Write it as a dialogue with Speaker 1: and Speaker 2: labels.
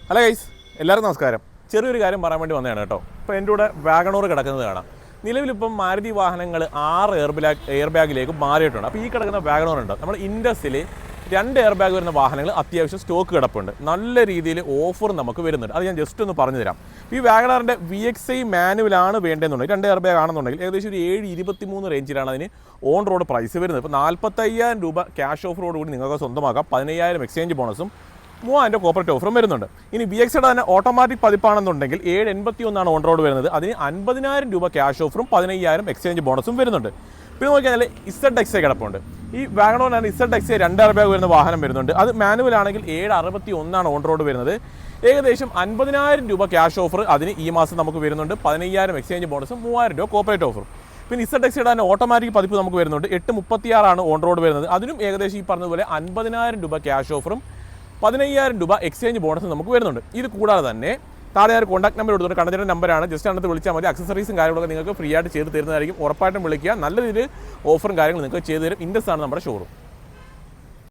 Speaker 1: Hello guys, എല്ലാവർക്കും നമസ്കാരം. ചെറിയൊരു കാര്യം പറയാൻ വേണ്ടി വന്നതാണ് കേട്ടോ. ഇപ്പോൾ എൻ്റെ കൂടെ വാഗണോർ കിടക്കുന്നത് കാണാം. നിലവിലിപ്പം മാരുതി വാഹനങ്ങൾ 6 എയർ ബാഗിലേക്ക് മാറിയിട്ടുണ്ട്. അപ്പോൾ ഈ കിടക്കുന്ന വാഗണോർ ഉണ്ട്. നമ്മൾ ഇൻഡസിൽ 2 എയർ ബാഗ് വരുന്ന വാഹനങ്ങൾ അത്യാവശ്യം സ്റ്റോക്ക് കിടപ്പുണ്ട്. നല്ല രീതിയിൽ ഓഫർ നമുക്ക് വരുന്നുണ്ട്. അത് ഞാൻ ജസ്റ്റ് ഒന്ന് പറഞ്ഞു തരാം. ഈ വാഗണറിൻ്റെ VXI മാനുവലാണ് വേണ്ടതെന്നുണ്ടെങ്കിൽ 2 എയർ ബാഗ് ആണെന്നുണ്ടെങ്കിൽ ഏകദേശം ഒരു 723 റേഞ്ചിലാണ് അതിന് ഓൺ റോഡ് പ്രൈസ് വരുന്നത്. ഇപ്പോൾ 45,000 രൂപ ക്യാഷ് ഓഫറോട് കൂടി നിങ്ങൾക്ക് സ്വന്തമാക്കാം. 15,000 എക്സ്ചേഞ്ച് ബോണസും 3,000 കോപ്പറേറ്റ് ഓഫറും വരുന്നുണ്ട്. ഇനി VXIയുടെ തന്നെ ഓട്ടോമാറ്റിക് പതിപ്പാണെന്നുണ്ടെങ്കിൽ 781 ഓൺ റോഡ് വരുന്നത്. അതിന് 50,000 രൂപ ക്യാഷ് ഓഫറും 15,000 എക്സ്ചേഞ്ച് ബോണസും വരുന്നുണ്ട്. പിന്നെ നോക്കിയാൽ ZXi കിടപ്പുണ്ട്. ഈ വാഗണോറിനാണ് ZXi 2 എയർ ബാഗ് വരുന്ന വാഹനം വരുന്നുണ്ട്. അത് മാനുവൽ ആണെങ്കിൽ 761 ഓൺ റോഡ് വരുന്നത്. ഏകദേശം 50,000 രൂപ ക്യാഷ് ഓഫർ അതിന് ഈ മാസം നമുക്ക് വരുന്നുണ്ട്. 15,000 എക്സ്ചേഞ്ച് ബോണസും 3,000 രൂപ കോപ്പറേറ്റ് ഓഫറും. പിന്നെ ZXiയുടെ തന്നെ ഓട്ടോമാറ്റിക് പതിപ്പ് നമുക്ക് വരുന്നുണ്ട്. 836 ഓൺ റോഡ് വരുന്നത്. അതിനും ഏകദേശം ഈ പറഞ്ഞതുപോലെ 50,000 രൂപ ക്യാഷ് ഓഫറും 15,000 രൂപ എക്സ്ചേഞ്ച് ബോണസ് നമുക്ക് വരുന്നുണ്ട്. ഇത് കൂടാതെ തന്നെ താഴെ ഒരു കോൺടാക്ട് നമ്പർ എടുത്തുകൊണ്ട് കണ്ടതിൻ്റെ നമ്പറാണ്. ജസ്റ്റ് അതിനകത്ത് വിളിച്ചാൽ മതി. അക്സസറീസും കാര്യങ്ങളൊക്കെ നിങ്ങൾക്ക് ഫ്രീ ആയിട്ട് ചെയ്ത് തരുന്നതായിരിക്കും. ഉറപ്പായിട്ടും വിളിക്കുക. നല്ല രീതിയിൽ ഓഫറും കാര്യങ്ങളും നിങ്ങൾക്ക് ചെയ്തു തരും. ഇൻഡസ് ആണ് നമ്മുടെ ഷോറൂം.